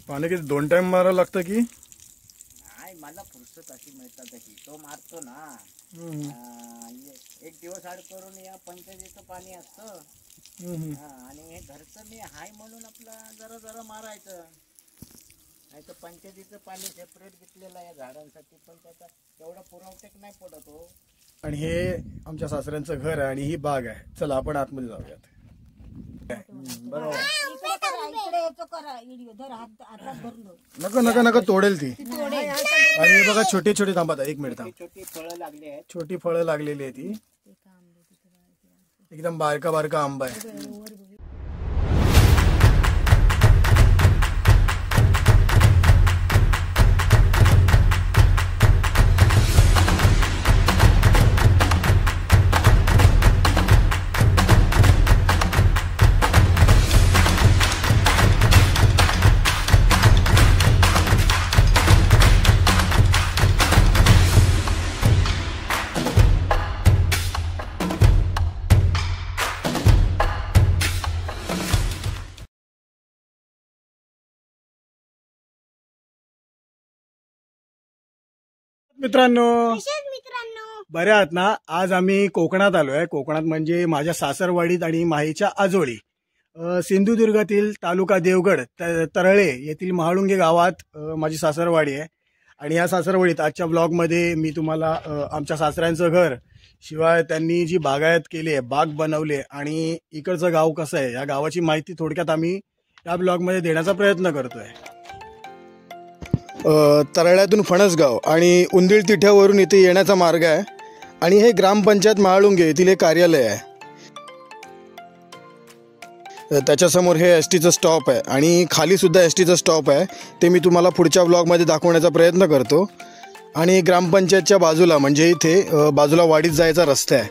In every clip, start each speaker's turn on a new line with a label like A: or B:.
A: पाणी किती 2 टाइम मारायला लागतं की
B: नाही, मला फुरसत अशी मिळतात तशी तो मारतो ना. एक दिवस आड करून या पंचायतीचं पाणी असतं आणि हे घरचं मी हाय म्हणून आपलं जरा जरा मारायचं. नाही तर पंचायतीचं पाणी सेपरेट घेतलेलं आहे झाडांसाठी, पण त्याचा तेवढा पुरवठ्यात नाही पडत हो.
A: आणि हे आमच्या सासऱ्यांचं घर आहे आणि ही बाग आहे. चला आपण आतमध्ये जाऊयात. बरोबर. नका नका नका तोडेल ती. आणि हे बघा छोटे छोटे थांबा, 1 मिनिट थांब.
B: छोटी फळं लागली आहेत.
A: छोटी फळं लागलेली आहे ती. एकदम बारका बारका आंबा आहे. मित्रांनो बरे आहात ना. आज आम्ही कोकणात आलोय. कोकणात म्हणजे माझ्या सासरवाडीत आणि माहीच्या आजोळी, सिंधुदुर्गातील तालुका देवगड तरळे येथील महाळुंगे गावात माझी सासरवाडी आहे. आणि या सासरवाडीत आजच्या ब्लॉगमध्ये मी तुम्हाला आमच्या सासऱ्यांचं घर, शिवाय त्यांनी जी बागायत केली आहे, बाग बनवली आहे आणि इकडचं गाव कसं आहे या गावाची माहिती थोडक्यात आम्ही या ब्लॉगमध्ये देण्याचा प्रयत्न करतोय. तरळ्यातून फणसगाव आणि उंदीळ तिठ्यावरून इथे येण्याचा मार्ग आहे. आणि हे ग्रामपंचायत महाळुंगे येथील एक कार्यालय आहे. त्याच्यासमोर हे एसटीचं स्टॉप आहे आणि खाली सुद्धा एसटीचं स्टॉप आहे. ते मी तुम्हाला पुढच्या ब्लॉगमध्ये दाखवण्याचा प्रयत्न करतो. आणि ग्रामपंचायतच्या बाजूला म्हणजे इथे बाजूला वाडीत जायचा रस्ता आहे.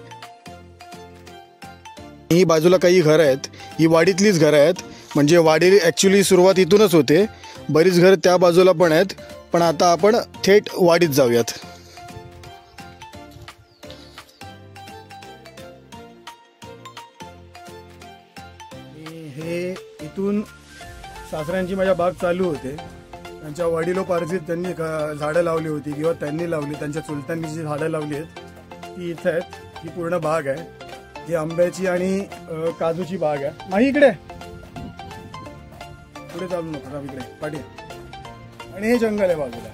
A: ही बाजूला काही घरं आहेत, ही वाडीतलीच घरं आहेत. म्हणजे वाडी ॲक्च्युली सुरुवात इथूनच होते. बरीच घरं त्या बाजूला पण आहेत, पण आता आपण थेट वाडीत जाऊयात. हे इथून सासऱ्यांची माझ्या बाग चालू होते. त्यांच्या वडिलोपार्जित त्यांनी झाडं लावली होती किंवा त्यांनी लावली, त्यांच्या चुलत्यांनी जी झाडं लावली आहेत ती इथे आहेत. ही पूर्ण बाग आहे. ही आंब्याची आणि काजूची बाग आहे. माही इकडे पुढे चालू नको, इकडे पाठी. आणि हे जंगल आहे बाजूला.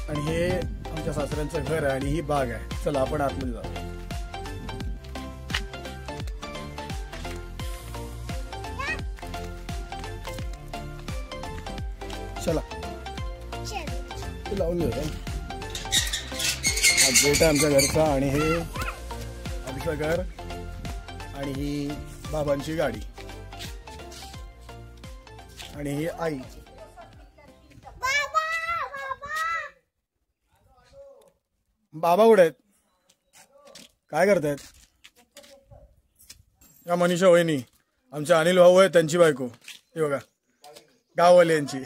A: आणि हे आमच्या सासऱ्यांचं घर आहे आणि ही बाग आहे. चला आपण आतमध्ये जाऊ. चला लावून घेऊ. हा गेट आहे आमच्या घरचा आणि हे आमचं घर आणि ही बाबांची गाडी आणि ही आई. बाबा कुठे आहेत? काय करतायत? या मनीषा वहिनी, आमच्या अनिल भाऊ आहे त्यांची बायको. हे बघा गाववाली यांची.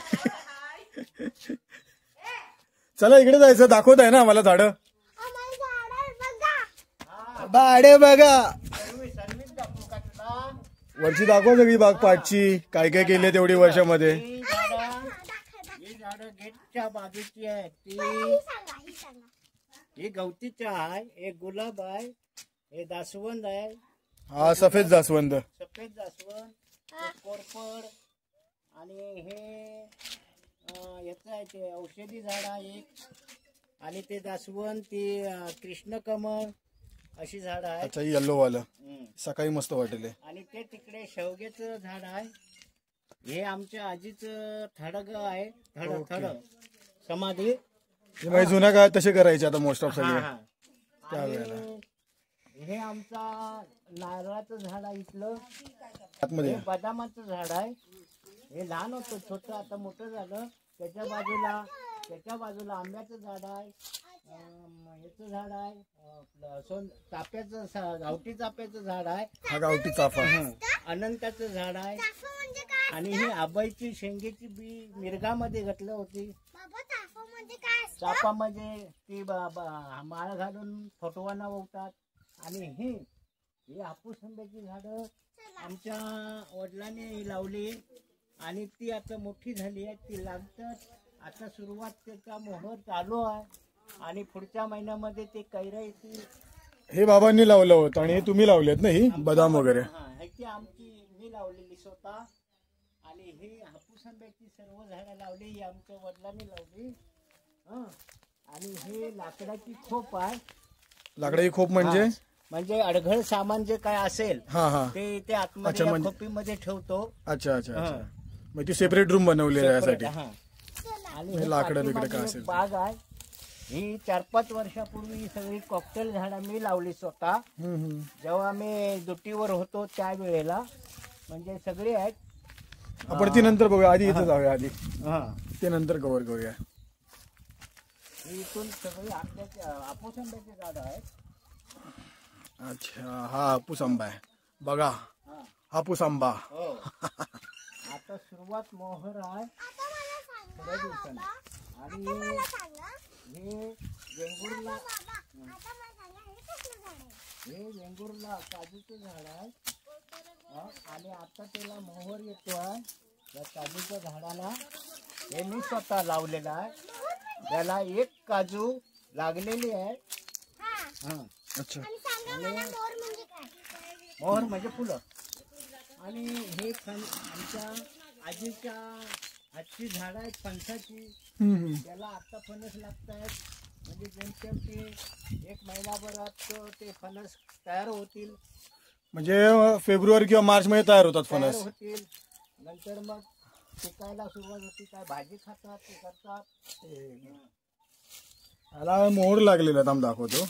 A: चला इकडे जायचं, दाखवत आहे ना मला झाडं. बाडे बघा वरची दाखव सगळी बाग पाठची, काय काय केले तेवढी वर्षामध्ये.
B: गेटच्या बाजूची आहे ती, ही गवतीच्या आहे. एक गुलाब आहे, हे जास्वंद आहे.
A: हा सफेद जास्वंद,
B: सफेद जास्वंद, कोरफड. आणि हे याचं आहे ते औषधी झाड आहे एक. आणि ते जास्वंद, ती कृष्णकमळ अशी झाड आहे.
A: अच्छा येल्लो वाला, सकाळी मस्त वाटेल.
B: आणि ते तिकडे शेवग्याचं झाड आहे. हे आमच्या आजीचं थडग आहे, थड समाधी.
A: जुन्या काळात तसे करायचे, आता मोस्ट ऑफ सगळे त्यावेळेला.
B: हे आमचा नारळाचं झाड आहे इथलं.
A: आतमध्ये
B: बदामाचं झाड आहे. हे लहान होतं छोटं, आता मोठं झालं. त्याच्या बाजूला आंब्याचं झाड आहे. याचं झाड आहे आपलं चाफ्याचं गावठी चाफ्याचं झाड आहे.
A: हा गावठी चाफा.
B: अनंताचं झाड आहे. आणि ही आबाईची शेंगेची बी मिरगामध्ये घातलं होती. चाफा म्हणजे ती माळ घालून फोटोवाना वळतात. आणि ही हापूस आंब्याची झाडं आमच्या वडिलांनी लावली आणि ती आता मोठी झाली आहे. ती लागतात. आता सुरुवात त्याचा मोहर चालू आहे आणि पुढच्या महिन्यामध्ये ते कैरा येतील.
A: हे बाबांनी लावलं होतं आणि हे तुम्ही लावलेत ना ही बदाम वगैरे.
B: ती आमची मी लावलेली स्वतः. आणि ही हापूस आंब्याची सर्व झाडं लावली ही आमच्या वडिलांनी लावली. आणि हे लाकडाची खोप आहे.
A: लाकडाची खोप म्हणजे
B: अडघळ सामान जे काय असेल ते आतमध्ये या खोपीमध्ये ठेवतो.
A: अच्छा अच्छा अच्छा. मग ती सेपरेट रूम बनवलेली आहे यासाठी.
B: आणि
A: लाकडं बिकडं काय असेल
B: बाग आहे ही 4-5 वर्षापूर्वी ही सगळी कॉकटेल झाडं मी लावली स्वतः. जेव्हा मी दुट्टीवर होतो त्यावेळेला म्हणजे सगळे आहेत.
A: आपण ती नंतर बघूया. आधी इथं जाऊया. आधी ते नंतर कव्हर करूया.
B: इथून सगळी हापूस आंब्याची झाडं आहेत.
A: अच्छा हा हापूस आंबा आहे बघा. हापूस आंबा.
B: आता सुरुवात मोहर आहे थोड्या दिवसांनी. आणि हे वेंगुर्ला काजूचं झाड आहे. आणि आता त्याला मोहर येतो आहे. या काजूच्या झाडाला हे मी स्वतः लावलेलं आहे. त्याला एक काजू लागलेली आहे.
A: अच्छा.
B: मोहर म्हणजे फुलं. आणि हे आमच्या आजीच्या हातची झाड आहेत फणसाची. त्याला आता फणस लागत आहेत. म्हणजे जेमतेम ते 1 महिनाभरात ते फणस तयार होतील.
A: म्हणजे फेब्रुवारी किंवा मार्च मध्ये तयार होतात फणस.
B: होतील. नंतर मग पिकायला सुरुवात होती. काय भाजी खातात ते करतात.
A: याला मोहर लागलेला थांब दाखवतो.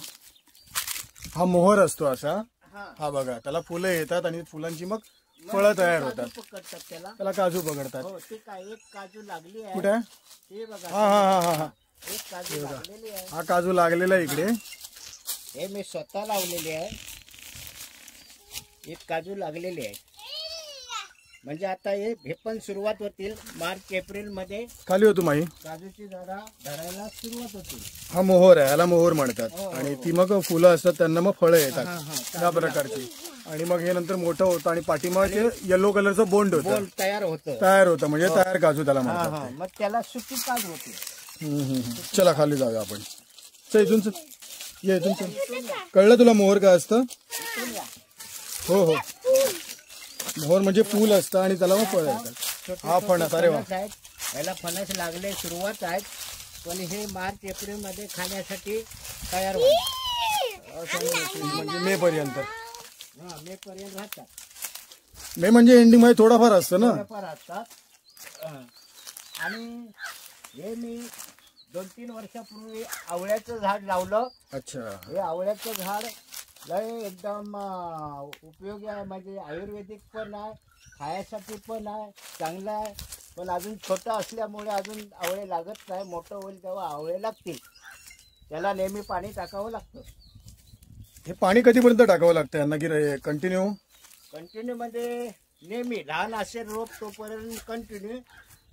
A: हा मोहर असतो असा. हा बघा त्याला फुलं येतात आणि फुलांची मग फळं तयार होतात.
B: पकडतात
A: त्याला काजू पकडतात.
B: ते काय एक काजू लागली आहे.
A: कुठे?
B: हे बघा.
A: हा
B: एक काजू लागलेली आहे.
A: हा काजू लागलेला आहे इकडे.
B: हे मी स्वतः लावलेले आहे. एक काजू लागलेले आहे. म्हणजे आता हे पण सुरुवात होतील. मार्च एप्रिल मध्ये
A: खाली होतो माही
B: काजूची झाडं धरायला सुरुवात होतील.
A: हा मोहर आहे. याला मोहर म्हणतात. आणि ती मग फुलं असतात त्यांना मग फळं येतात या प्रकारची. आणि मग हे नंतर मोठं होतं आणि पाठीमागे येलो कलरचं बोंड होतं.
B: तयार होतं
A: म्हणजे तयार काजू त्याला म्हणतात.
B: मग त्याला सुकी काजू होते.
A: चला खाली जाऊया आपण. चल इथून चल. ये इथून चल. कळलं तुला मोहर काय असतं? हो हो. मोहर म्हणजे फूल असतं आणि त्याला मग फळ येतात. हा फणस. अरे वा.
B: याला फणस लागले सुरुवात आहेत. पण हे मार्च एप्रिल मध्ये खाण्यासाठी तयार होतात.
A: म्हणजे मे पर्यंत.
B: मे पर्यंत राहतात.
A: मे म्हणजे एंडिंग मध्ये थोडाफार असतं ना.
B: थोडाफार असतात. आणि हे मी 2-3 वर्षापूर्वी आवळ्याचं झाड लावलं.
A: अच्छा.
B: हे आवळ्याचं झाड लय एकदम उपयोगी आहे. म्हणजे आयुर्वेदिक पण आहे. खाण्यासाठी पण आहे. चांगलं आहे. पण अजून छोटं असल्यामुळे अजून आवळे लागत नाही. मोठं होईल तेव्हा आवळे लागतील. त्याला नेहमी पाणी टाकावं लागतं.
A: हे पाणी कधीपर्यंत टाकावं लागतं यांना की
B: कंटिन्यू म्हणजे नेहमी लहान असेल रोप तोपर्यंत कंटिन्यू.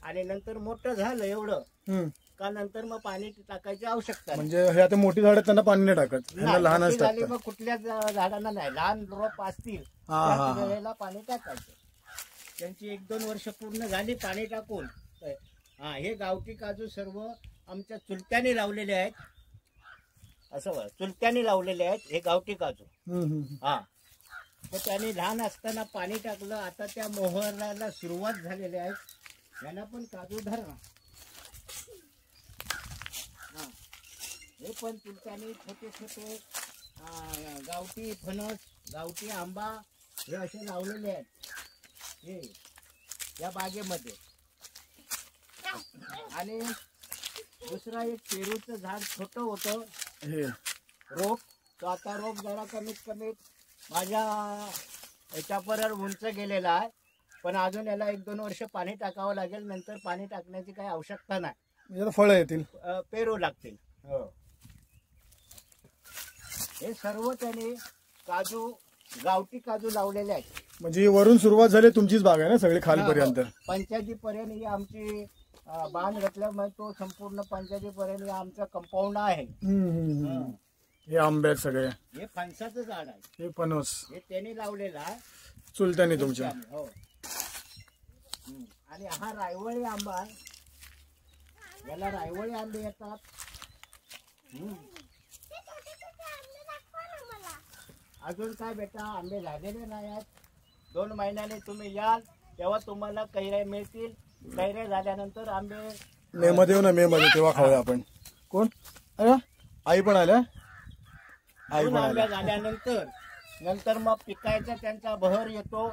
B: आणि नंतर मोठं झालं एवढं का नंतर मग पाणी टाकायची आवश्यकता.
A: म्हणजे हे आता मोठी झाडं त्यांना पाणी नाही टाकत. लहान असतात
B: मग कुठल्या झाडांना नाही. लहान रोप असतील त्यावेळेला पाणी टाकायचं. त्यांची 1-2 वर्ष पूर्ण झाली पाणी टाकून. हे गावठी काजू सर्व आमच्या चुलत्याने लावलेले आहेत. असं चुलत्याने लावलेले आहेत हे गावठी काजू. तर त्याने लहान असताना पाणी टाकलं. आता त्या मोहराला सुरुवात झालेली आहे. यांना पण काजू धरा. हे पण चुलत्याने छोटे छोटे गावठी फणस गावठी आंबा हे असे लावलेले आहेत हे या बागेमध्ये. आणि दुसरा एक पेरूचं झाड छोटं होतं रोप. तो आता रोप जरा कमीत कमी माझ्या याच्यापर्यंत उंच गेलेला आहे. पण अजून याला 1-2 वर्ष पाणी टाकावं लागेल. नंतर पाणी टाकण्याची काही आवश्यकता नाही.
A: फळं येतील.
B: पेरू लागतील. हे सर्व त्याने काजू, गावठी काजू लावलेले आहेत.
A: म्हणजे वरून सुरुवात झाली तुमचीच बाग आहे ना सगळी खालपर्यंत?
B: पंचायती पर्यंत ही आमची बांध घातल्यामुळे तो संपूर्ण पंचायती पर्यंत आमचं कंपाऊंड आहे.
A: हे आंबे आहेत सगळे.
B: हे फणसाचं झाड आहे.
A: हे फणस
B: हे त्याने लावलेलं आहे
A: चुलत्याने तुमच्या.
B: हो. आणि हा रायवळी आंबा आहे. याला रायवळी आंबे येतात. अजून काय बेटा आंबे झालेले नाही आहेत. 2 महिन्याने तुम्ही याल तेव्हा तुम्हाला कैऱ्या मिळतील. कैऱ्या झाल्यानंतर आंबे
A: मे मध्ये येऊ ना, मे मध्ये तेव्हा खाऊया आपण. कोण? अरे आई पण आल्या. आई पण आल्या.
B: आंब्या झाल्यानंतर मग पिकायचा त्यांचा बहर येतो.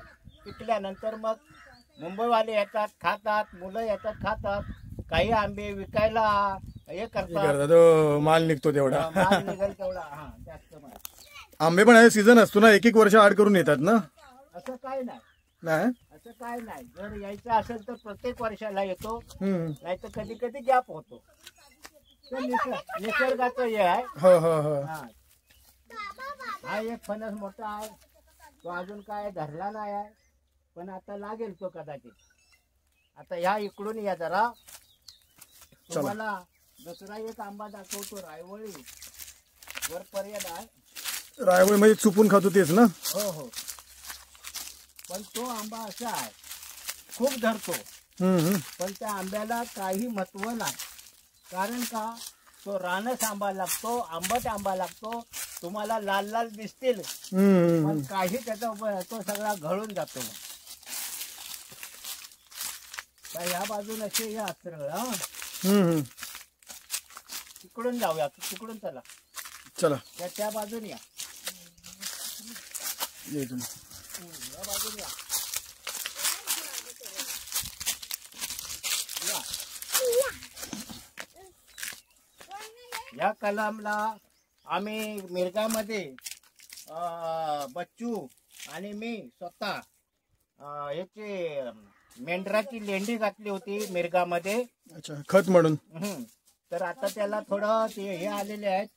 B: पिकल्यानंतर मग मुंबईवाले येतात खातात, मुलं येतात खातात. काही आंबे विकायला हे करतात.
A: माल निघतो तेवढा.
B: माल निघेल तेवढा. हा, जास्त माल.
A: आंबे पण आहे सीझन असतो ना, एक वर्ष आड करून येतात ना?
B: असं काय नाही.
A: नाही
B: असं काय नाही. जर यायचं असेल तर प्रत्येक वर्षाला येतो, नाही तर कधी कधी गॅप होतो. निसर्गाचं हे आहे.
A: हो हो हो.
B: हा एक फणस मोठा आहे. तो अजून काय धरला नाही आहे, पण आता लागेल तो कदाचित. आता ह्या इकडून या जरा. तुम्हाला दुसरा एक आंबा दाखवतो. रायवळी वरपर्यंत आहे.
A: रायवळी म्हणजे चुपून खातो तेच ना?
B: हो हो. पण तो आंबा असा आहे, खूप धरतो. पण त्या आंब्याला काही महत्व नाही. कारण का तो रानस आंबा लागतो, आंबट आंबा लागतो. तुम्हाला लाल लाल दिसतील, पण काही त्याचा तो सगळा घळून जातो. ह्या बाजून असे या सगळं. तिकडून जाऊया, तिकडून चला.
A: चला
B: त्या बाजून या.
A: ये तुम्ही.
B: या बाजून या. या कलमला आम्ही मिरगामध्ये बच्चू आणि मी स्वतः याची मेंढराची लेंडी घातली होती मिरगामध्ये.
A: अच्छा, खत म्हणून.
B: तर आता त्याला थोडं ते हे आलेले आहेत,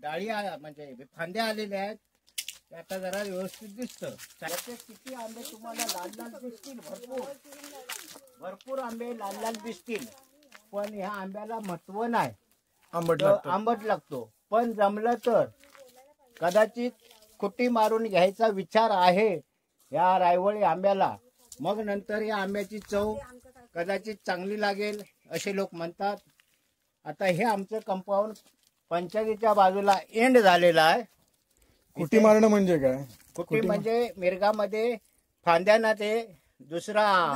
B: डाळी म्हणजे फांद्या आलेल्या आहेत. ते आता जरा व्यवस्थित दिसतं. त्याचे किती आंबे तुम्हाला लाल लाल दिसतील, भरपूर आंबे लाल लाल दिसतील. पण ह्या आंब्याला महत्व नाही, आंबट लागतो. पण जमलं तर कदाचित खुटी मारून घ्यायचा विचार आहे या रायवळी आंब्याला. मग नंतर या आंब्याची चव कदाचित चांगली लागेल असे लोक म्हणतात. आता हे आमचं कंपाऊंड पंचायतीच्या बाजूला एंड झालेलं आहे.
A: खुटी मारणं म्हणजे काय?
B: खुटी म्हणजे मिरगामध्ये फांद्याना ते दुसरं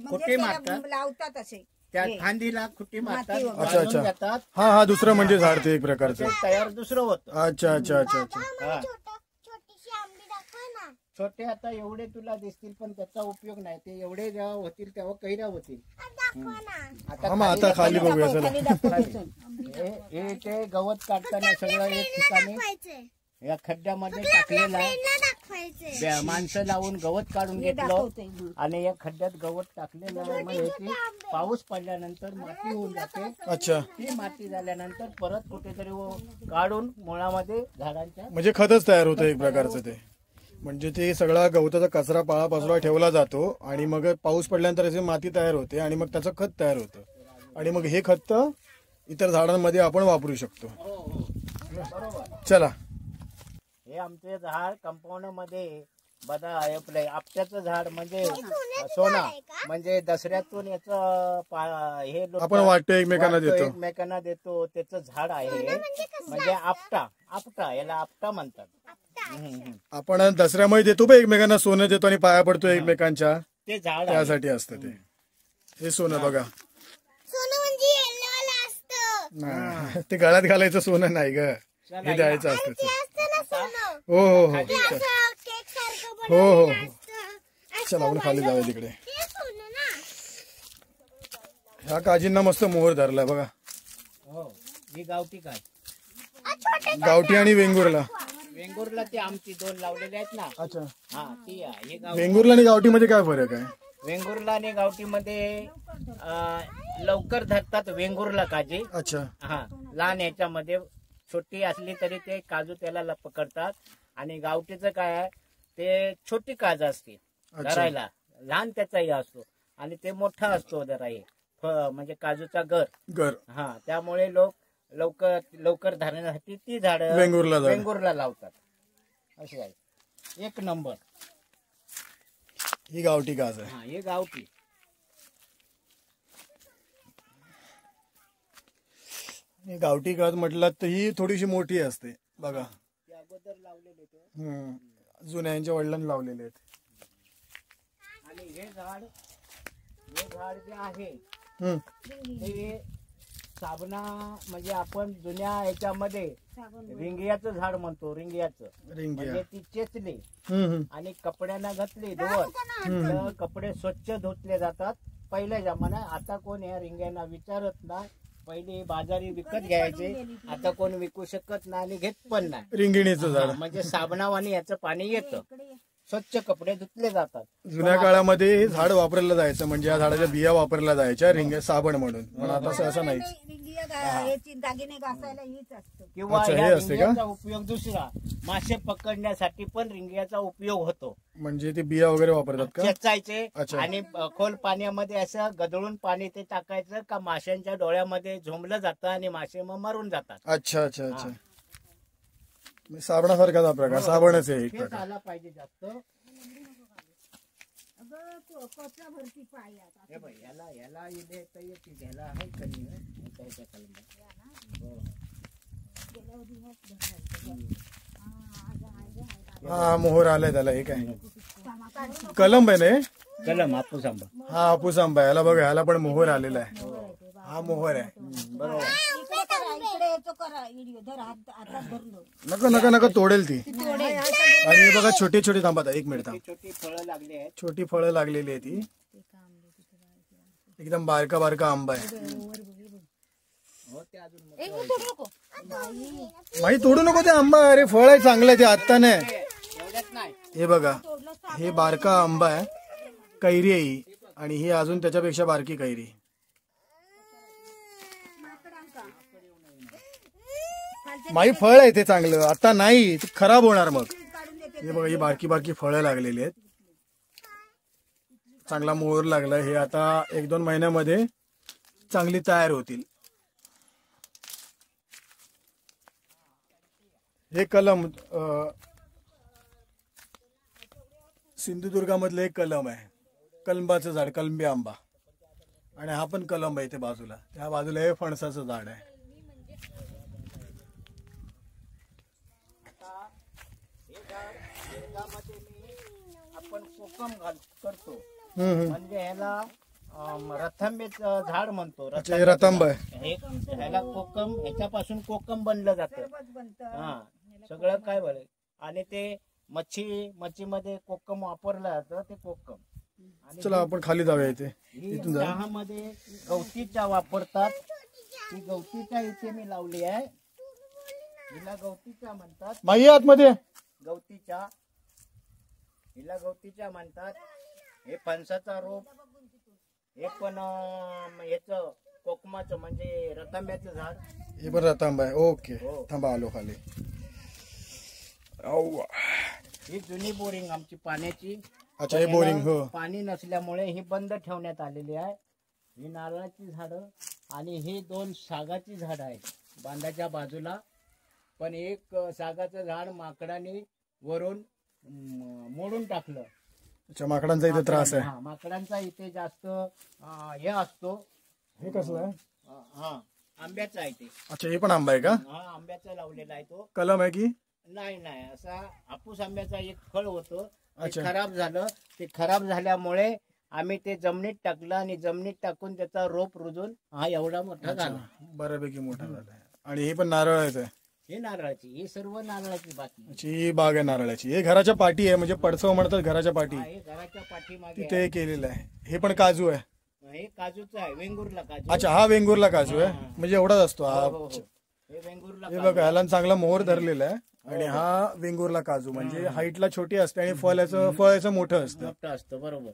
B: खुटी मारतात,
C: लावतात असे.
B: त्या फांदीला खुटी मारतात,
A: अच्छा अच्छा.
B: जातात.
A: हा हा, दुसरं म्हणजे झाड ते एक प्रकारचं
B: तयार दुसरं होतं.
A: अच्छा अच्छा अच्छा अच्छा.
B: छोटे आता एवढे तुला दिसतील, पण त्याचा उपयोग नाही. ते एवढे जेव्हा होतील तेव्हा कैऱ्या होतील.
A: आता खाली बघूया चला.
B: हे ते गवत काढताना सगळं एक ठिकाणी या खड्ड्यामध्ये टाकलेलं आहे. माणसं लावून गवत काढून घेतलं आणि या खड्ड्यात गवत टाकलेलं आहे. मग याची पाऊस पडल्यानंतर माती होऊन जाते.
A: अच्छा.
B: ती माती झाल्यानंतर परत कुठेतरी काढून मुळामध्ये झाडांच्या
A: म्हणजे खतच तयार होतं एक प्रकारचं ते. म्हणजे ते सगळा गवताचा कचरा पाळापाचोळा ठेवला जातो आणि मग पाऊस पडल्यानंतर असे माती तयार होते आणि मग त्याचं खत तयार होतं आणि मग हे खत इतर झाडांमध्ये आपण वापरू शकतो. चला.
B: हे आमचे झाड कंपाऊंड मध्ये आपलं आपट्याचं झाड म्हणजे सोना, म्हणजे दसऱ्यातून याचं हे
A: आपण वाटतो
B: एकमेकांना देतो त्याचं झाड आहे. म्हणजे आपटा याला आपटा म्हणतात.
A: आपण दसऱ्यामध्ये देतो एकमेकांना सोनं देतो आणि पाया पडतो एकमेकांच्या.
B: ते झाड
A: त्यासाठी असतं ते. हे सोनं बघा.
C: सोनं म्हणजे येल्लोवाला असतं.
A: ते गळ्यात घालायचं सोनं नाही ग, हे द्यायचं असतं. हो हो हो हो हो. चला आपण खाली जाऊया तिकडे. ह्या काजींना मस्त मोहर धरलाय बघा.
B: ही गावठी काय,
A: गावठी आणि
B: वेंगुर्ला ती आमची 2 लावलेली आहेत ना.
A: अच्छा.
B: हा ती आहे.
A: वेंगुर्ला आणि गावठी मध्ये काय फरक आहे?
B: वेंगुर्ला आणि गावठी मध्ये लवकर धरतात वेंगुर्ला काजी.
A: अच्छा.
B: हा, लहान याच्यामध्ये छोटी असली तरी ते काजू त्याला पकडतात. आणि गावठीचं काय आहे, ते छोटी काज असते धरायला, लहान त्याचाही असतो आणि ते मोठा असतो जरा हे म्हणजे काजूचा गर. हा, त्यामुळे लोक लवकर लवकर धरण्यासाठी ती झाडं वेंगुर्ला लावतात. अशी आहे. एक नंबर
A: ही गावठी काज आहे.
B: हा, हे गावठी.
A: गावठी काज म्हटलं तर ही थोडीशी मोठी असते बघा.
B: ते अगोदर लावलेले ते
A: जुन्यांच्या वडिलांनी लावलेले आहेत.
B: आणि हे झाड जे आहे
A: हम्म.
B: ते साबणा म्हणजे आपण जुन्या याच्यामध्ये रिंगियाचं झाड म्हणतो. रिंगियाचं म्हणजे ती चेचली आणि कपड्यांना घातली धुवत तर कपडे स्वच्छ धुतले जातात पहिल्या जमान्यात. आता कोण या रिंग्यांना विचारत नाही. पहिले बाजारी विकत घ्यायचे, आता कोण विकू शकत नाही आणि घेत पण नाही.
A: रिंगिणीचं झाड
B: म्हणजे साबणावानी याचं पाणी येतं, स्वच्छ कपडे धुतले जातात.
A: जुन्या काळामध्ये हे झाड वापरलं जायचं, म्हणजे या झाडाच्या बिया वापरल्या जायच्या रिंग साबण म्हणून. पण आता असं नाही.
C: दागिने घासायला हीच असतं.
B: किंवा या रिंग्याचा उपयोग दुसरा, मासे पकडण्यासाठी पण रिंग्याचा उपयोग होतो.
A: म्हणजे ते बिया वगैरे वापरतात का?
B: चेचायचे आणि खोल पाण्यामध्ये असं गदळून पाणी ते टाकायचं का माशांच्या डोळ्यामध्ये झोंबलं जातं आणि मासे मग मरून जातात.
A: अच्छा अच्छा अच्छा. साबणासारखाच हा प्रकार, साबणच आहे एक
B: तेच
A: प्रकार.
B: आला पाहिजे जास्त. हे बघ, याला इथे तर येते, ह्याला आहे कणी त्याच्या
A: हा मोहर आलाय त्याला. हे काय कलम आहे ना?
B: कलम हापूस आंबा.
A: हा हापूस आंबा. याला बघा, याला पण मोहर आलेला आहे. हा मोहर आहे.
B: बरोबर.
A: नका नका नका तोडेल ती. आणि हे बघा छोटे छोटे थांबा, एक मिनिट थांब.
B: छोटी फळं लागली आहेत.
A: छोटी फळं लागलेली आहे ती. एकदम बारका बारका आंबा आहे.
B: हो, ते अजून
A: माही तोडू नको ते आंबा. अरे फळ आहे चांगलं आहे ते, आत्ता नाही.
B: एवढ्यात नाही.
A: हे बघा, हे बारका आंबा आहे, कैरी आहे ही. आणि ही अजून त्याच्यापेक्षा बारकी कैरी. माही फळ आहे ते चांगलं, आता नाही ते खराब होणार मग. हे बघा, ही बारकी बारकी फळं लागलेली आहेत. चांगला मोहर लागला. हे आता 1-2 महिन्यामध्ये चांगली तयार होतील. हे कलम सिंधुदुर्गामधलं एक कलम आहे, कलंबाचं झाड, कलंबी आंबा. आणि हा पण कलम आहे इथे बाजूला. त्या बाजूला हे फणसाचं झाड आहे.
B: आपण कोकम करतो म्हणजे ह्याला रथांबेचं झाड म्हणतो.
A: रतांब आहे.
B: ह्याला कोकम, ह्याच्यापासून कोकम बनलं जातं. हा, सगळं काय बरं. आणि ते मच्छीमध्ये कोकम वापरलं जातं, ते कोकम.
A: चला आपण खाली जाऊया. इथे इथून जा.
B: चहामध्ये गवतीच्या वापरतात. ती गवतीच्या इथे मी लावली आहे. हिला गवतीच्या म्हणतात.
A: माही आतमध्ये
B: गवतीच्या, हिला गवतीच्या म्हणतात. हे फणसाचा रोप, हे पण याचं कोकमाचं म्हणजे रतांब्याचं झाड.
A: हे पण रतांबा आहे. ओके, थांबा आलो खाली.
B: ही जुनी बोरिंग आमची पाण्याची.
A: अच्छा, हे बोरिंग. हो,
B: पाणी नसल्यामुळे ही बंद ठेवण्यात आलेली आहे. ही नारळाची झाडं आणि ही 2 सागाची झाडं आहेत बांधाच्या बाजूला. पण एक सागाचं झाड माकडाने वरून मोडून टाकलं.
A: अच्छा, माकडांचा इथे त्रास आहे.
B: हा, माकडांचा इथे जास्त हे असतो.
A: हे कसलं आहे?
B: हा, आंब्याचा आहे ते.
A: अच्छा, हे पण आंबा आहे का?
B: हा, आंब्याचा लावलेला आहे तो.
A: कलम आहे की
B: नाही? असा हापूस आंब्याचा एक फळ होतं, ते खराब झालं. ते खराब झाल्यामुळे आम्ही ते जमिनीत टाकलं आणि जमिनीत टाकून त्याचा रोप रुजून हा एवढा मोठा झाला.
A: बऱ्यापैकी मोठा झाला. आणि हे पण नारळाचं आहे.
B: हे नारळाची, ही सर्व नारळाची बाकी.
A: ही बाग आहे नारळाची. हे घराच्या पाठी आहे, म्हणजे पडसव म्हणतात घराच्या पाठी.
B: हे घराच्या पाठीमागे
A: तिथे केलेलं आहे. हे पण काजू आहे.
B: हे काजूचं आहे, वेंगुर्ला काजू.
A: अच्छा, हा वेंगुर्ला काजू आहे, म्हणजे एवढाच असतो हा.
B: हे वेंगुर्ला.
A: हे बघा, ह्याला चांगला मोहर धरलेला आहे. आणि हा वेंगुर्ला काजू म्हणजे हाईटला छोटी असते आणि फळ याचं मोठं असतं.
B: बरोबर.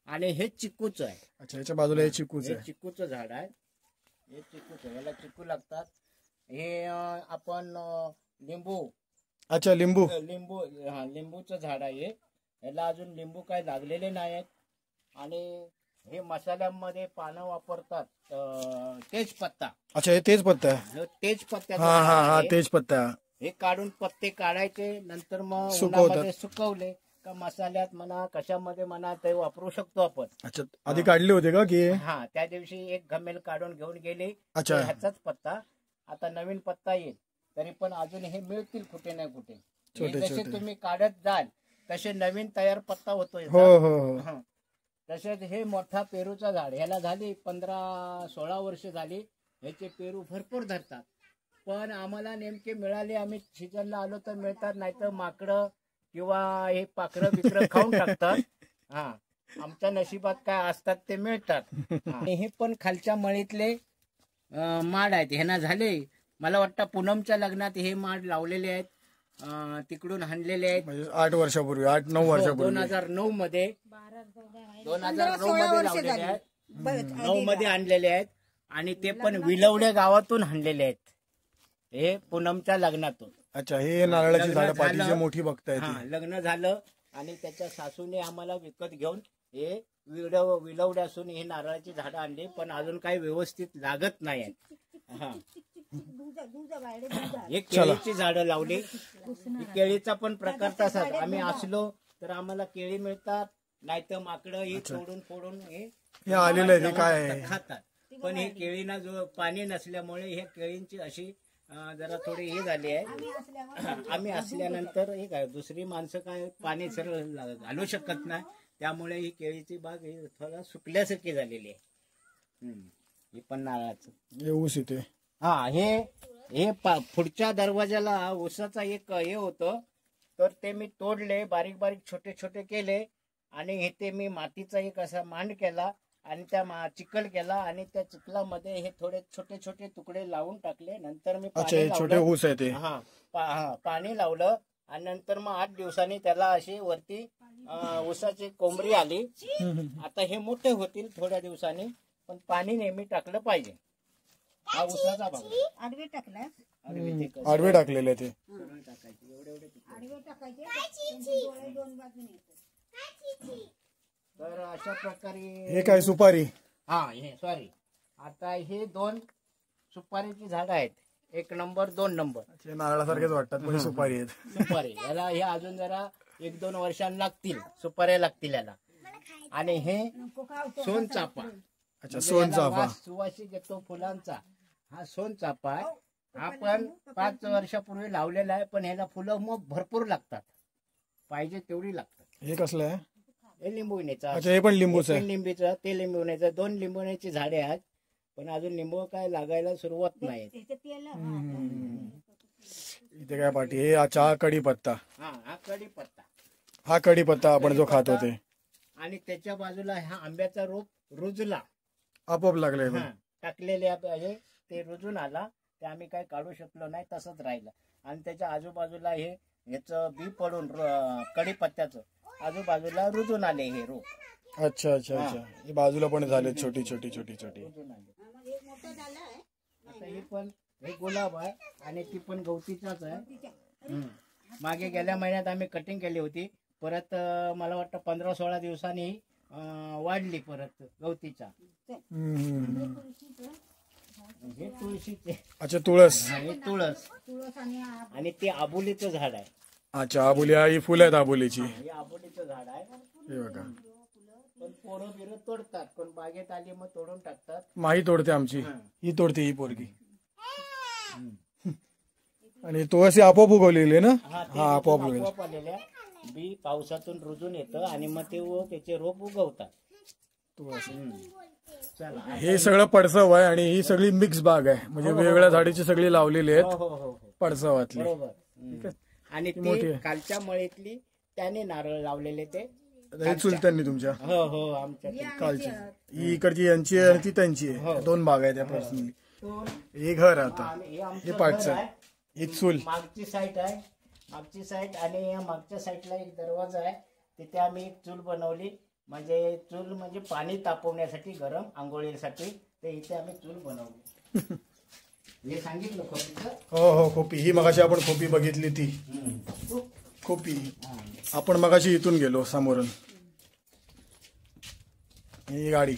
B: आणि हे चिकूच आहे.
A: अच्छा, याच्या बाजूला हे चिकूच
B: हे
A: आहे.
B: चिकूचं झाड आहे. हे चिकूच याला चिकू लागतात. हे आपण लिंबू
A: अच्छा, लिंबू.
B: लिंबू हा लिंबूचं झाड आहे. याला अजून लिंबू काय लागलेले नाही आहेत. आणि हे मसाल्यामध्ये पानं वापरतात तेजपत्ता.
A: अच्छा, हे तेच पत्ता आहे.
B: तेजपत्त्याचं
A: हा हा
B: झाड
A: हा,
B: आहे.
A: तेच पत्ता.
B: हे काढून पत्ते काढायचे, नंतर मग
A: सुकवतात.
B: उन्हामध्ये सुकवले का मसाल्यात म्हणा कशामध्ये म्हणा ते वापरू शकतो आपण.
A: अच्छा, आधी काढले होते का की?
B: हा, त्या दिवशी एक घमेल काढून घेऊन गेले.
A: अच्छा.
B: ह्याचाच पत्ता. आता नवीन पत्ता येईल, तरी पण अजून हे मिळतील कुठे ना कुठे. हे
A: छोटे
B: जसे
A: छोटे.
B: तुम्ही काढत जाल तसे नवीन तयार पत्ता होतो.
A: हो हो हो.
B: हं. तसेच हे मोठा पेरूचा झाड, ह्याला झाली 15-16 वर्ष झाली. ह्याचे पेरू भरपूर धरतात. पण आम्हाला नेमके मिळाले, आम्ही सीजनला आलो तर मिळतात, नाहीतर माकडं किंवा हे पाखरं बिकरं खाऊन टाकतात. हा, आमच्या नशिबात काय असतात ते मिळतात. आणि हे पण खालच्या मळीतले माड आहेत. ह्यांना झाले, मला वाटतं पूनमच्या लग्नात हे माड लावलेले आहेत. तिकडून आणलेले आहेत.
A: म्हणजे 8 वर्षापूर्वी, 8-9 वर्षापूर्वी.
B: 2009 मध्ये 2009 मध्ये लावलेले आहेत. 9 मध्ये आणलेले आहेत. आणि ते पण विलवड्या गावातून आणलेले आहेत. हे पूनमच्या लग्नातून.
A: अच्छा, हे नारळाची झाडं
B: लग्न
A: पाठीचे
B: झालं.
A: मोठी बघताय
B: हा,
A: ती.
B: लग्न झालं आणि त्याच्या सासूने आम्हाला विकत घेऊन हे विलवड्या असून हे नारळाची झाडं आणली, पण अजून काही व्यवस्थित लागत नाही आहेत. हा, हे केळीची झाडं लावली. ही केळीचा पण प्रकार तसाच. आम्ही असलो तर आम्हाला केळी मिळतात, नाहीतर माकडं हे तोडून फोडून
A: हे आलेलं आहे, ते काय आहे?
B: खातात. पण हे केळीना जो पाणी नसल्यामुळे हे केळींची अशी जरा थोडी हे झाली आहे. आम्ही असल्यानंतर हे काय दुसरी माणसं काय पाणी सरळ घालू शकत नाही, त्यामुळे ही केळीची बाग ही थोडा सुकल्यासारखी झालेली आहे. हे पण नारळाचं.
A: हे ऊस इथे.
B: हा, हे पुढच्या दरवाजाला ऊसाचा एक हे होतं, तर ते मी तोडले, बारीक बारीक छोटे छोटे केले आणि हे ते मी मातीचा एक असा मांड केला आणि त्या चिखल केला आणि त्या चिखलामध्ये हे थोडे छोटे छोटे तुकडे लावून टाकले. नंतर मी
A: अच्छा, हे छोटे ऊस आहे ते.
B: पाणी लावलं आणि नंतर मग 8 दिवसांनी त्याला अशी वरती ऊसाची कोंबरी आली. आता हे मोठे होतील थोड्या दिवसांनी, पण पाणी नेहमी टाकलं पाहिजे. हा ऊसाचा भाग
C: आडवे टाकला
A: आडवे टाकलेले ते.
B: टाकायचे एवढे
C: आडवे टाकायचे त्यांचे डोळे दोन बाजूने येतात.
B: तर अशा प्रकारे.
A: हे काय सुपारी?
B: हा, हे सॉरी, आता हे 2 सुपारीची झाड आहेत. 1 नंबर 2 नंबर.
A: हे नारळासारखेच वाटतात पण सुपारी आहेत.
B: सुपारी याला हे अजून जरा 1-2 वर्षांना लागतील, सुपाऱ्या लागतील याला. आणि हे सोनचाफा.
A: अच्छा, सोनचाफा.
B: सुवासिक येतो फुलांचा. हा सोनचाफा आहे. हा पण 5 वर्षापूर्वी लावलेला आहे, पण ह्याला फुलं मग भरपूर लागतात, पाहिजे तेवढी लागतात.
A: हे कसलं आहे?
B: हे लिंबुण्याचं.
A: अच्छा, हे पण लिंबूच आहे.
B: लिंबीचं ते लिंबुण्याचं 2 लिंबुण्याची झाडे आहेत, पण अजून लिंबू काय लागायला सुरुवात नाही.
A: इथे काय पाठी? हे चहा कढीपत्ता.
B: हा कढीपत्ता.
A: हा कढीपत्ता आपण जो खातो ते.
B: आणि त्याच्या बाजूला हा आंब्याचा रोप रुजला,
A: आपोआप लागले.
B: टाकलेले आहे ते रुजून आला, ते आम्ही काय काढू शकलो नाही, तसंच राहिलं. आणि त्याच्या आजूबाजूला हे ह्याचं बी पडून कढीपत्त्याचं आजूबाजूला रुजून आले हे रोप.
A: अच्छा अच्छा अच्छा, हे बाजूला पण झाले छोटी छोटी छोटी छोटी.
B: रुजून आले. आता हे पण हे गुलाब आहे आणि ती पण गवतीचाच आहे. मागे गेल्या महिन्यात आम्ही कटिंग केली होती, परत मला वाटतं 15-16 दिवसांनी वाढली परत गवतीचा. हे तुळशीचे.
A: अच्छा, तुळस.
B: हे तुळस. आणि ते आबोलीचं झाड आहे.
A: अच्छा, आबोली. ही फुलं आहेत आबोलीची.
B: हे आबोलीचं झाड आहे.
A: हे बघा.
B: पण पोरं बिरं तोडतात, पण बागेत आली मग तोडून टाकतात.
A: माही तोडते आमची. ही तोडते ही पोरगी. आणि तुळस आपोआप उगवलेली ना? हा, आपोआप
B: आलेल्या बी पावसातून रुजून येतं आणि मग ते त्याचे रोप उगवतात.
A: तुळस.
B: चला,
A: हे सगळं पडसव आहे आणि ही सगळी मिक्स बाग आहे, म्हणजे वेगवेगळ्या झाडीची सगळी लावलेली आहेत पडसवातली.
B: बरोबर. आणि ते कालच्या मळीतली त्याने नारळ लावलेले ते
A: चुलत्यांनी तुमच्या.
B: हो हो, आमच्या
A: कालची. ही इकडची यांची आहे आणि ती त्यांची आहे. 2 बाग आहेत त्या पर्सनली. हे घर आता हे पाठचं आहे. ही चूल
B: मागची साईड आहे. मागची साईड आणि या मागच्या साईडला एक दरवाजा आहे, तिथे आम्ही एक चूल बनवली. म्हणजे चूल म्हणजे पाणी तापवण्यासाठी गरम आंघोळीसाठी, ते इथे आम्ही चूल बनवली. हे सांगितलं खोपीचं.
A: हो हो, खोपी ही मगाशी आपण खोपी बघितली ती खोपी. आपण मगाशी इथून गेलो समोरून. ही गाडी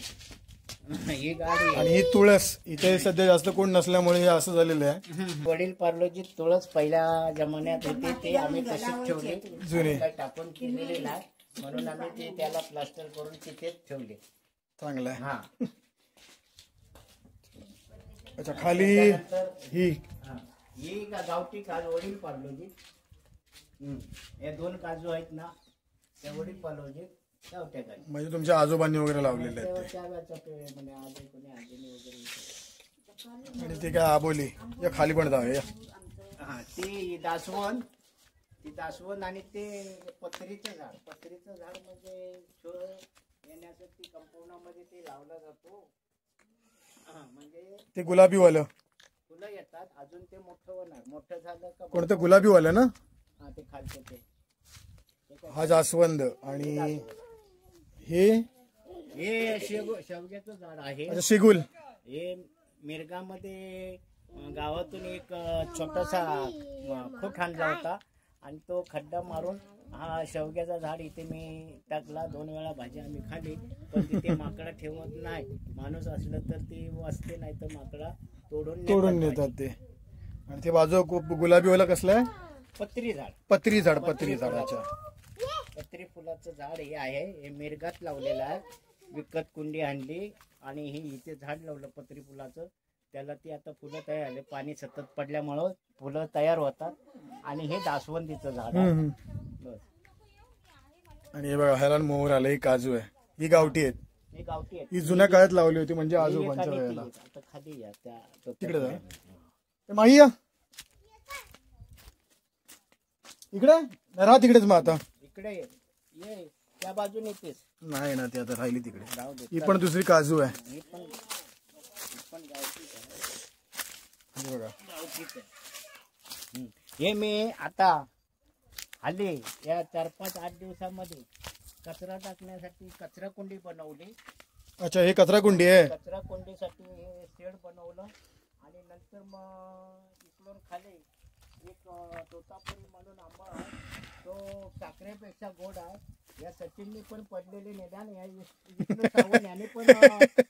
B: ही गाडी
A: आणि ही तुळस. इथे सध्या जास्त कोण नसल्यामुळे हे असं झालेलं आहे.
B: वडील पार्लोजी तुळस पहिल्या जमान्यात होती, ते आम्ही तशीच ठेवली,
A: जुने.
B: काही टाकून केलेली नाही, म्हणून आम्ही ते त्याला प्लास्टर करून तिथेच ठेवले.
A: चांगलं आहे.
B: हा.
A: अच्छा, खाली ही
B: हा. ही गावठी काजू वडील पार्लोजी. हे 2 काजू आहेत ना, त्या वडील पार्लोजी गावठ्या काजू.
A: म्हणजे तुमच्या आजोबांनी वगैरे लावलेले आहेत ते.
B: म्हणजे आजी कोणी आजीने वगैरे.
A: आणि ते काय आबोली या खाली पण जाऊ या.
B: हा, ती दासवण, ती दासवण आणि ते पत्रीचं झाड. पत्रीचं झाड म्हणजे शो येण्यासाठी कंपाऊंडामध्ये ते लावला जातो. हा, म्हणजे
A: ते गुलाबीवालं
B: फुलं येतात, अजून ते मोठं होणार. मोठं झालं का
A: कोणतं गुलाबीवालं ना.
B: हा, ते खालचं ते
A: हा जास्वंद. आणि हे
B: शेवग्याचं झाड आहे.
A: अच्छा, शिगुल.
B: हे मिरगामध्ये गावातून एक छोटासा खूट आणला होता आणि तो खड्डा मारून हा शेवग्याचा झाड इथे मी टाकला. 2 वेळा भाजी आम्ही खाल्ली, पण तिथे माकडा ठेवत नाही. माणूस असलं तर ती वाचते, नाही तर माकडा तोडून
A: नेतात ते. आणि ते बाजू गुलाबीवाला कसलं आहे.
B: पत्री झाड.
A: पत्री झाडाच्या.
B: पत्री फुलाचं झाड हे आहे. हे मिरगात लावलेलं आहे. विकत कुंडी आणली आणि हे इथे झाड लावलं पत्री फुलाचं. त्याला ती आता फुलं तयार झाले, पाणी सतत पडल्यामुळं फुलं तयार होतात. आणि हे दासवंदीचं झाड आहे. बस.
A: आणि हे बघा, ह्याला मोहर आलं. ही काजू आहे. ही गावठी आहेत.
B: हे गावठी आहेत.
A: ही जुन्या काळात लावली होती, म्हणजे आजोबांच्या वेळेला.
B: आता खाली या त्या
A: तिकडे जा. माही या इकडे. राहा तिकडेच मग आता.
B: इकडे ये, त्या बाजूने येतेस.
A: नाही ना, ती आता राहिली तिकडे.
B: राहू दे.
A: ही पण दुसरी काजू आहे.
B: ही पण गावठीच आहे.
A: हे बघा.
B: गावठीच आहे. हे मी आता हल्ली या 4-5-8 दिवसामध्ये कचरा टाकण्यासाठी कचरा कुंडी बनवली.
A: अच्छा, हे कचरा कुंडी आहे.
B: कचरा कुंडीसाठी हे शेड बनवलं. आणि नंतर मग इकडून खाली एक तोतापुरी म्हणून आंबा आहे, तो साखरेपेक्षा गोड आहे. या सचिनने पण पडलेले निदान या विष्णू सावंत याने पण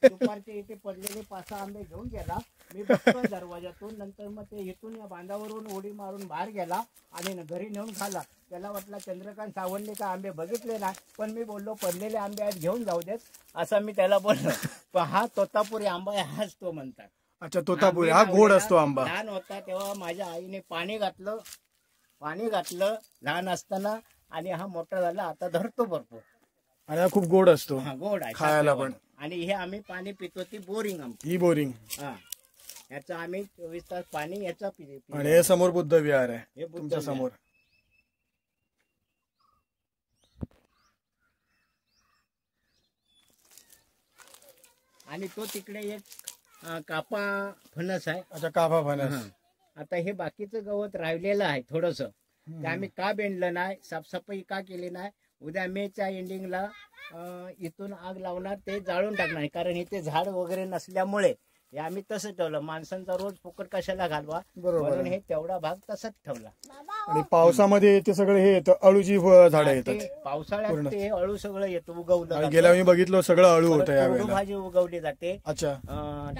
B: दुपारचे इथे पडलेले 5-6 आंबे घेऊन गेला. मी बघतो दरवाजातून. नंतर मग ते इथून या बांधावरून उडी मारून बाहेर गेला आणि घरी नेऊन खाला. त्याला वाटला चंद्रकांत सावंतने का आंबे बघितले ना, पण मी बोललो पडलेले आंबे आहेत, घेऊन जाऊ देत, असं मी त्याला बोललो. पण हा तोतापुरी आंबा आहे, हाच तो म्हणतात.
A: अच्छा, तोतापुरी हा गोड असतो आंबा.
B: लहान होता तेव्हा माझ्या आईने पाणी घातलं लहान असताना, आणि हा मोठा झाला आता धरतो भरपूर.
A: आणि हा खूप गोड असतो.
B: हा, गोड आहे
A: खायला पण.
B: आणि हे आम्ही पाणी पितो ती बोरिंग आमची.
A: ही बोरिंग.
B: हा, याचं आम्ही 24 तास पाणी याचा पितो.
A: आणि हे समोर बुद्ध विहार आहे.
B: हे बुद्ध
A: तुमच्या
B: विहार.
A: समोर.
B: आणि तो तिकडे एक कापा फणस आहे.
A: अच्छा, काफा फणस.
B: आता हे बाकीचं गवत राहिलेलं आहे थोडस, ते आम्ही का बेंडलं नाही, साफसफाई का केली नाही. उद्या मेच्या एंडिंगला इथून आग लावणार, ते जाळून टाकणार. कारण इथे झाड वगैरे नसल्यामुळे हे आम्ही तसं ठेवलं. माणसांचा रोज फुकट कशाला घालवा, म्हणून हे तेवढा भाग तसाच ठेवला.
A: आणि पावसामध्ये ते सगळे हे येतं, अळूची झाडं येतात.
B: पावसाळ्यात ते अळू सगळं येतं, उगवलं.
A: गेल्या मी बघितलं सगळं अळू होतं यावेळेला.
B: भाजी उगवली जाते.
A: अच्छा,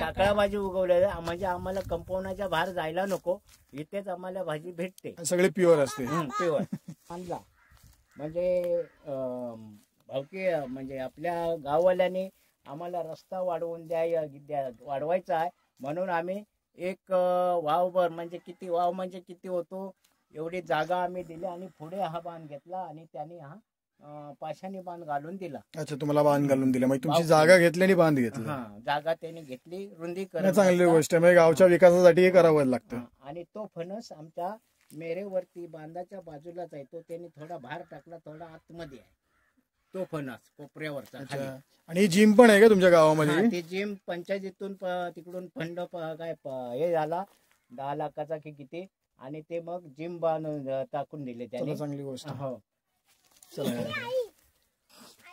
B: टाकळा भाजी उगवली, म्हणजे आम्हाला कंपाऊंडाच्या बाहेर जायला नको, इथेच आम्हाला भाजी भेटते.
A: सगळे प्युअर असते.
B: प्युअर आणला म्हणजे भावकी, म्हणजे आपल्या गाववाल्याने आम्हाला रस्ता वाढवून वाढवायचा आहे, म्हणून आम्ही एक वावभर, म्हणजे किती वाव म्हणजे किती होतो एवढी जागा आम्ही दिली. आणि पुढे हा बांध घेतला आणि त्याने हा पाशाने बांध घालून दिला.
A: अच्छा, तुम्हाला बांध घालून दिला, म्हणजे तुमची जागा घेतली आणि बांध घेतला.
B: हा, जागा त्याने घेतली, रुंदीकरण.
A: चांगली गोष्ट आहे, म्हणजे गावच्या विकासासाठी हे करावं लागतं.
B: आणि तो फणस आमच्या मेरेवरती बांधाच्या बाजूलाच आहे, तो त्यांनी थोडा बाहेर टाकला, थोडा आतमध्ये आहे तो फणस कोपऱ्यावरचा खाली.
A: आणि जिम पण आहे का तुमच्या गावामध्ये?
B: ती जिम पंचायतीतून तिकडून फंड काय हे झाला 10 लाखाचा की किती, आणि ते मग जिम टाकून दिले त्याने.
A: चांगली गोष्ट.
B: हो.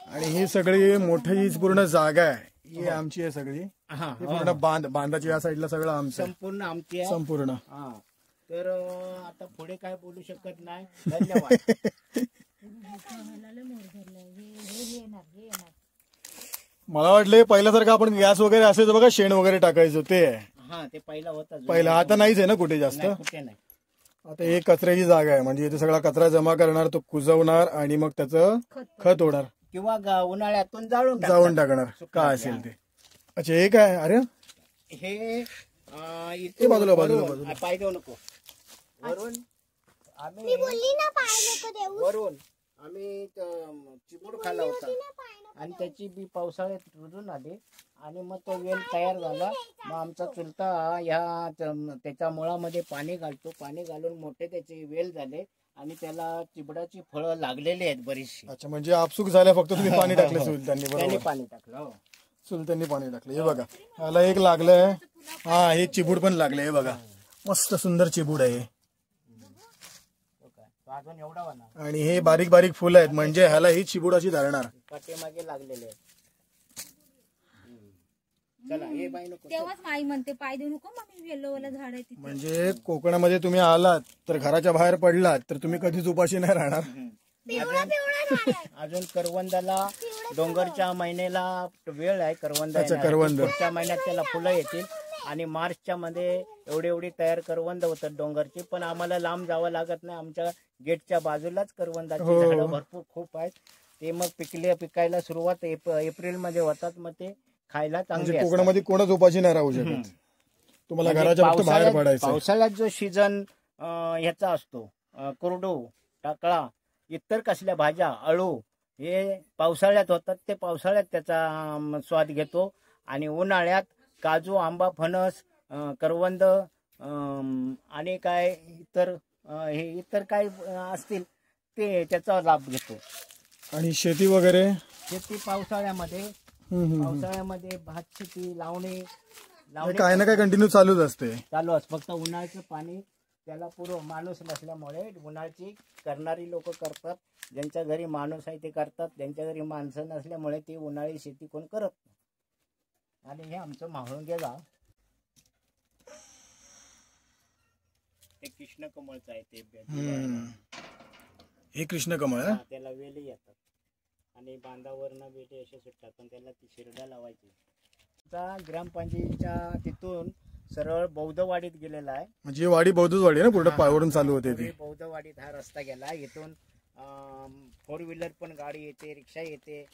A: आणि ही सगळी मोठी पूर्ण जागा आहे, ही आमची आहे सगळी.
B: हा
A: ही पूर्ण बांधाची या साईडला सगळं आमचं आहे.
B: संपूर्ण आमची आहे.
A: संपूर्ण.
B: हा तर आता पुढे काय बोलू शकत नाही. धन्यवाद.
A: मला वाटलं पहिल्यासारखं आपण गॅस वगैरे असायचं बघा, शेण वगैरे टाकायचं ते आहे.
B: हा ते पहिला होता.
A: पहिला आता नाहीच आहे ना कुठे जास्त.
B: कुठे नाही.
A: आता एक कचऱ्याची जागा आहे, म्हणजे इथे सगळा कचरा जमा करणार, तो कुजवणार आणि मग त्याचं खत होणार
B: किंवा उन्हाळ्यातून जाळून
A: टाकणार काय असेल ते. अच्छा हे काय? अरे
B: हे
A: ते बाजूला बाजूला
B: पाय देऊ नको. वरून आम्ही वरून आम्ही चिबूड खाल्ला होता आणि त्याची बी पावसाळ्यात रुजून आली आणि मग तो वेल तयार झाला. मग आमचा चुलता ह्या त्याच्या मुळामध्ये पाणी घालतो. पाणी घालून मोठे त्याचे वेल झाले आणि त्याला चिबडाची फळं लागलेली आहेत बरीचशी.
A: अच्छा, म्हणजे आपसुक झाल्या, फक्त तुम्ही पाणी टाकलं सुलतांनी. बरोबर,
B: पाणी टाकलं.
A: सुलतांनी पाणी टाकलं. हे बघा, ह्याला एक लागलंय. हा, हे चिबूड पण लागले. हे बघा, मस्त सुंदर चिबूड आहे.
B: अजून एवढा होणार
A: आणि हे बारीक बारीक फुलं आहेत, म्हणजे ह्याला ही चिबुडाची धरणार.
B: पाठीमागे लागलेले आहेत. चला हे बाई नको.
C: तेव्हाच आई म्हणते पाय देऊ नको मम्मी, येल्लोवाला झाड आहे तिथे.
A: म्हणजे कोकणामध्ये तुम्ही आलात तर घराच्या बाहेर पडलात तर तुम्ही कधीच उपाशी नाही राहणार.
B: अजून करवंदाला डोंगरच्या महिन्याला वेळ आहे. करवंद
A: करवंद
B: पुढच्या महिन्यात त्याला फुलं येतील आणि मार्चच्या मध्ये एवढी तयार करवंद होतात डोंगरची. पण आम्हाला लांब जावं लागत नाही, आमच्या गेटच्या बाजूलाच करवंदाची झाडं भरपूर खूप आहेत. ते मग पिकायला सुरुवात एप्रिल मध्ये होतात. मग ते खायला चांगले.
A: कोकणामध्ये कोणच उपाशी नाही राहू शकत, तुम्हाला घराच्या फक्त बाहेर पडायचं.
B: पावसाळ्यात जो सीझन ह्याचा असतो, कोरडू, टाकळा, इतर कसल्या भाज्या, अळू, हे पावसाळ्यात होतात. ते पावसाळ्यात त्याचा स्वाद घेतो. आणि उन्हाळ्यात काजू, आंबा, फणस, करवंद आणि काय इतर काय असतील ते त्याचा लाभ घेतो.
A: आणि शेती वगैरे,
B: शेती पावसाळ्यामध्ये भात शेती, लावणी
A: काय ना काय कंटिन्यू चालूच असते.
B: फक्त उन्हाळ्याचं पाणी त्याला पूर्व माणूस नसल्यामुळे उन्हाळ्याची करणारी लोक करतात. ज्यांच्या घरी माणूस आहे ते करतात, ज्यांच्या घरी माणसं नसल्यामुळे ती उन्हाळी शेती कोण करत नाही. आणि हे आमचं म्हाळुंगे गाव, ते कृष्ण कमळचं आहे. ते
A: हे कृष्ण कमळ,
B: त्याला वेली येतात आणि बांधावरनं वेली असे सुटतात, पण त्याला ती शिरड्या लावायची. ग्रामपंचायतीच्या तिथून सरळ बौद्धवाडीत गेलेला आहे.
A: म्हणजे वाडी बौद्धवाडी ना, पूर्ण पायवरून चालू होते ती.
B: बौद्धवाडीत हा रस्ता गेला. इथून 4 व्हीलर पण गाडी येते, रिक्षा येते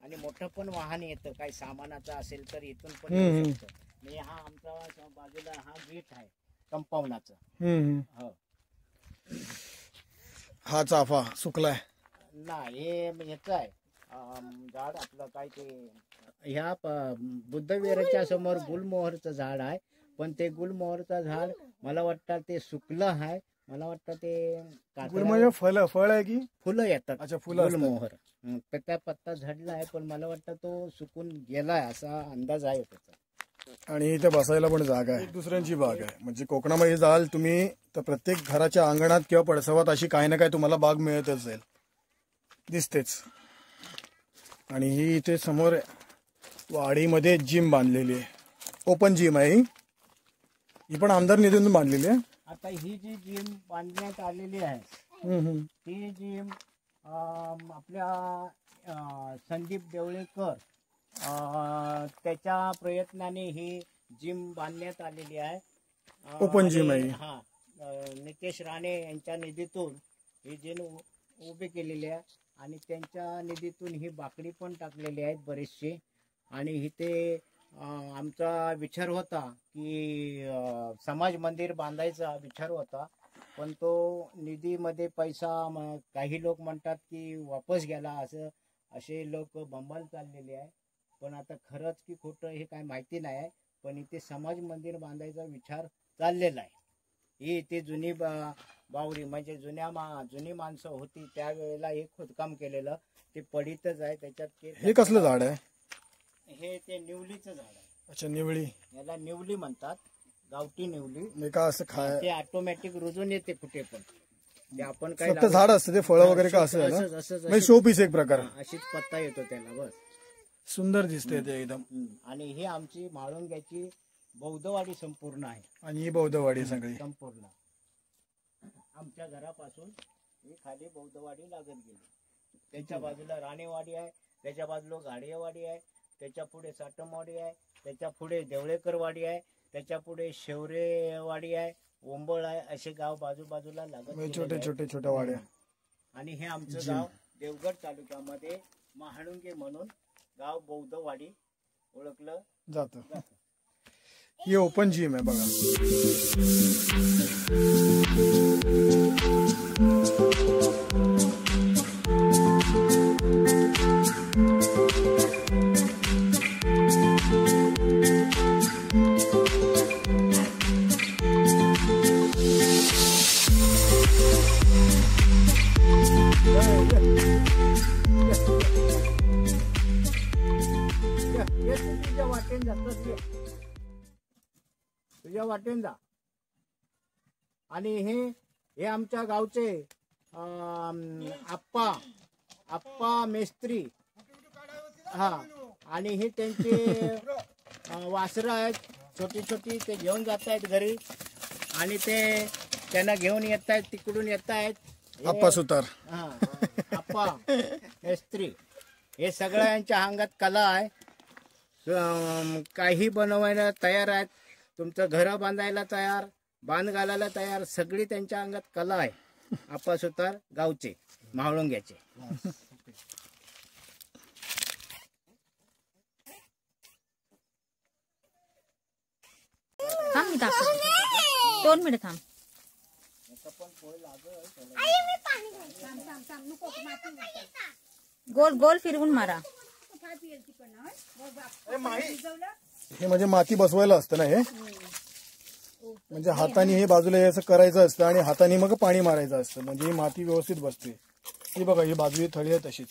B: आणि मोठं पण वाहन येतं. काही सामानाचं असेल तर इथून पण येऊ शकतं. म्हणजे हा आमचा बाजूला हा गेट आहे कंपाऊंडाचं. हो, हा
A: चाफा सुकलाय
B: नाही, हे ह्याचं आहे झाड आपलं काय ते. ह्या बुद्धविहाराच्या समोर गुलमोहरचं झाड आहे. पण ते गुलमोहरचं झाड मला वाटतं ते सुकलं आहे. मला वाटतं ते
A: फळ आहे की
B: फुलं येतात.
A: अच्छा, फुलं.
B: गुलमोहर त्या पत्ता झडला आहे, पण मला वाटतं तो सुकून गेलाय असा अंदाज आहे त्याचा.
A: आणि इथे बसायला पण जागा आहे. दुसऱ्यांची बाग आहे. म्हणजे कोकणामध्ये जाल तुम्ही तर प्रत्येक घराच्या अंगणात किंवा पडसवात अशी काही ना काही तुम्हाला बाग मिळतच जाईल, दिसतेच. आणि ही इथे समोर वाडीमध्ये जिम बांधलेली आहे, ओपन जिम आहे. ही पण आमदार निधीतून बांधलेली आहे.
B: आता ही जी जिम बांधण्यात आलेली आहे, ती जिम आपल्या संदीप देवळेकर त्याच्या प्रयत्नाने ही जिम बांधण्यात आलेली आहे.
A: ओपन जिम आहे.
B: हा, नितेश राणे यांच्या निधीतून ही जिम उभी केलेली आहे. आणि त्यांच्या निधीतून ही बाकडी पण टाकलेली आहेत बरेचसे. आणि इथे आमचा विचार होता की समाज मंदिर बांधायचा विचार होता, पण तो निधीमध्ये पैसा काही लोक म्हणतात की वापस गेला, असे लोक बंबाल चाललेले आहे. पण आता खरंच की खोटं हे काय माहिती नाही आहे. पण इथे समाज मंदिर बांधायचा विचार चाललेला आहे. ही इथे जुनी बावरी म्हणजे जुनी माणसं होती त्यावेळेला हे खोदकाम केलेलं ते पडीतच आहे. त्याच्यात
A: हे कसलं झाड आहे?
B: हे ते निवलीचं झाड आहे.
A: अच्छा, निवळी.
B: याला निवली म्हणतात, गावठी निवली.
A: का असं
B: ते ऑटोमॅटिक रुजून येते कुठे पण. ते आपण काय
A: फक्त झाड असतं ते फळं वगैरे का असं आहे ना, म्हणजे शो पीस एक प्रकार.
B: अशीच पत्ता येतो त्याला बस.
A: सुंदर दिसते ते एकदम.
B: आणि ही आमची म्हाळुंग्याची बौद्धवाडी संपूर्ण आहे.
A: आणि ही बौद्धवाडी सगळी
B: संपूर्ण आमच्या घरापासून ही खाली बौद्धवाडी लागत गेली. त्याच्या बाजूला राणेवाडी आहे, त्याच्या बाजूला गाडियावाडी आहे, त्याच्या पुढे साटमवाडी आहे, त्याच्या पुढे देवळेकरवाडी आहे, त्याच्या पुढे शेवरेवाडी आहे, ओंबळ आहे. असे गाव बाजूबाजूला लागत
A: छोटे छोटे छोट्या वाड्या.
B: आणि हे आमचं गाव देवगड तालुक्यामध्ये महाळुंगे म्हणून गाव बौद्धवाडी ओळखलं
A: जातं. ही ओपन जिम आहे बघा.
B: तुझ्या वाटेन जा. आणि हे आमच्या गावचे आप्पा मेस्त्री. हा, आणि हे त्यांचे वासरं आहेत छोटी छोटी, ते घेऊन जात आहेत घरी. आणि ते त्यांना घेऊन येत आहेत, तिकडून येत आहेत.
A: आप्पा सुतार.
B: हा, आप्पा मेस्त्री. हे सगळ्यांच्या अंगात कला आहे. काही बनवायला तयार आहेत, तुमचं घर बांधायला तयार, बांध घालायला तयार, सगळी त्यांच्या अंगात कला आहे. आप्पा सुतार गावचे म्हाळुंग्याचे.
D: थांब मी दाखवते. 2 मिनिट थांब. गोल गोल फिरवून मारा.
A: हे म्हणजे माती बसवायला असतं ना हे, म्हणजे हाताने हे बाजूला हे असं करायचं असतं आणि हाताने मग पाणी मारायचं असतं, म्हणजे ही माती व्यवस्थित बसते. ही बघा, ही बाजू ही थळी आहे तशीच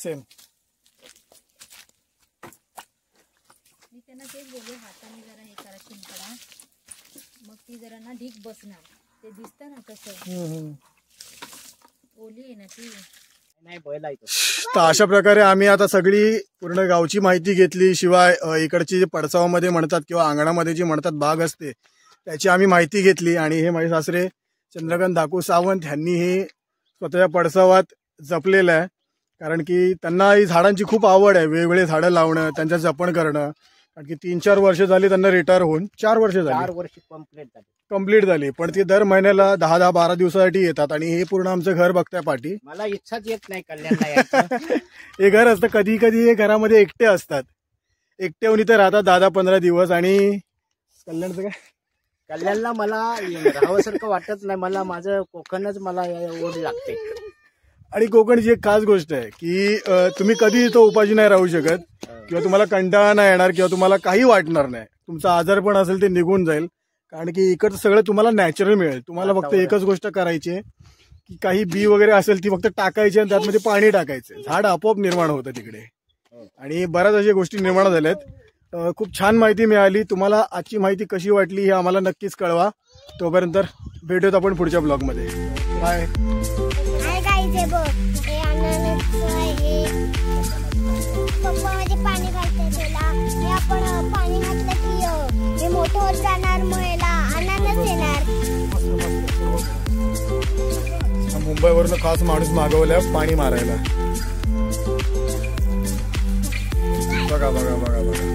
A: सेम.
D: मी त्यांना तेच बोलले, हाताने जरा हे करा, शिंपडा, मग ती जरा ना ढीक बसणार. ते दिसतं ना कसं ओली आहे ना ती.
B: नाही बैला येतो.
A: तर अशा प्रकारे आम्ही आता सगळी पूर्ण गावची माहिती घेतली. शिवाय इकडची पडसावामध्ये म्हणतात किंवा अंगणामध्ये जी म्हणतात बाग असते त्याची आम्ही माहिती घेतली. आणि हे माझे सासरे चंद्रकांत धाकू सावंत ह्यांनी हे स्वतःच्या पडसावात जपलेलं आहे, कारण की त्यांना ही झाडांची खूप आवड आहे. वेगवेगळे झाडं लावणं, त्यांचं जपण करणं. कारण की 3-4 वर्ष झाली त्यांना रिटायर होऊन. 4 वर्ष झाली,
B: 4 वर्ष
A: कंप्लीट झाली. पण ते दर महिन्याला 10-12 दिवसासाठी येतात. आणि हे पूर्ण आमचं घर बघताय पाठी.
B: मला इच्छाच येत नाही कल्याणला यायचं.
A: हे घर असतं, कधी कधी हे घरामध्ये एकटे असतात, एकटे होऊन इथे राहतात 10-15 दिवस. आणि कल्याणचं काय,
B: कल्याणला मला राहावंसारखं वाटत नाही. मला माझं कोकणच मला ओढ लागते.
A: आणि कोकणची एक खास गोष्ट आहे की तुम्ही कधी इथं उपाशी नाही राहू शकत, किंवा तुम्हाला कंटाळा नाही येणार, किंवा तुम्हाला काही वाटणार नाही. तुमचा आजार पण असेल ते निघून जाईल, कारण की इकडचं सगळं तुम्हाला नॅचरल मिळेल. तुम्हाला फक्त एकच गोष्ट करायची आहे की काही बी वगैरे असेल ती फक्त टाकायची आणि त्यामध्ये पाणी टाकायचं, झाड आपोआप निर्माण होतं तिकडे. आणि बऱ्याच अशा गोष्टी निर्माण झाल्यात. खूप छान माहिती मिळाली. तुम्हाला आजची माहिती कशी वाटली हे आम्हाला नक्कीच कळवा. तोपर्यंत भेटूयात आपण पुढच्या ब्लॉगमध्ये. बाय.
C: पाणी घालते त्याला, हे आपण पाणी घातलं की हे मोठं होत जाणार, मग याला अनानच येणार.
A: मुंबईवरून खास माणूस मागवलाय पाणी मारायला. बघा बघा बघा बघा.